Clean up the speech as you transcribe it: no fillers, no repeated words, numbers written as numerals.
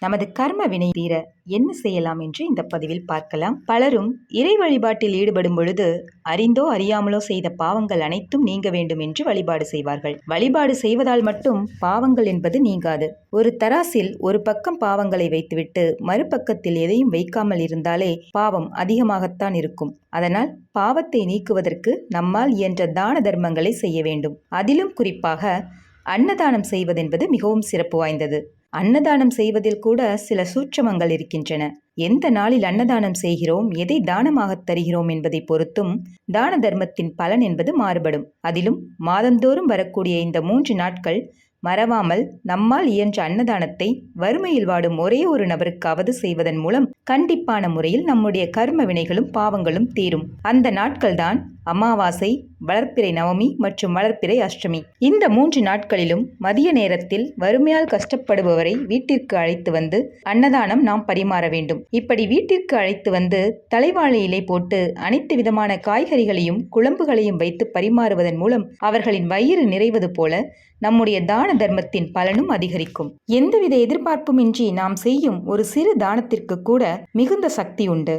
நமது கர்ம வினை தீர என்ன செய்யலாம் என்று இந்த பதிவில் பார்க்கலாம். பலரும் இறை வழிபாட்டில் ஈடுபடும் பொழுது அறிந்தோ அறியாமலோ செய்த பாவங்கள் அனைத்தும் நீங்க வேண்டும் என்று வழிபாடு செய்வார்கள். வழிபாடு செய்வதால் மட்டும் பாவங்கள் என்பது நீங்காது. ஒரு தராசில் ஒரு பக்கம் பாவங்களை வைத்துவிட்டு மறுபக்கத்தில் எதையும் வைக்காமல் இருந்தாலே பாவம் அதிகமாகத்தான் இருக்கும். அதனால் பாவத்தை நீக்குவதற்கு நம்மால் இயன்ற தான தர்மங்களை செய்ய வேண்டும். அதிலும் குறிப்பாக அன்னதானம் செய்வதென்பது மிகவும் சிறப்பு வாய்ந்தது. அன்னதானம் செய்வதில் கூட சில சூட்சமங்கள் இருக்கின்றன. எந்த நாளில் அன்னதானம் செய்கிறோம், எதை தானமாக தருகிறோம் என்பதை பொறுத்தும் தான தர்மத்தின் பலன் என்பது மாறுபடும். அதிலும் மாதந்தோறும் வரக்கூடிய இந்த 3 நாட்கள் மறவாமல் நம்மால் இயன்ற அன்னதானத்தை வறுமையில் வாடும் ஒரே ஒரு நபருக்காவது செய்வதன் மூலம் கண்டிப்பான முறையில் நம்முடைய கர்ம வினைகளும் பாவங்களும் தீரும். அந்த நாட்கள்தான் அமாவாசை, வளர்ப்பிறை நவமி மற்றும் வளர்ப்பிறை அஷ்டமி. இந்த 3 நாட்களிலும் மதிய நேரத்தில் வறுமையால் கஷ்டப்படுபவரை வீட்டிற்கு அழைத்து வந்து அன்னதானம் நாம் பரிமாற வேண்டும். இப்படி வீட்டிற்கு அழைத்து வந்து தலைவாழை இலை போட்டு அனைத்து விதமான காய்கறிகளையும் குழம்புகளையும் வைத்து பரிமாறுவதன் மூலம் அவர்களின் வயிறு நிறைவது போல நம்முடைய தான தர்மத்தின் பலனும் அதிகரிக்கும். எந்தவித எதிர்பார்ப்புமின்றி நாம் செய்யும் ஒரு சிறு தானத்திற்கு கூட மிகுந்த சக்தி உண்டு.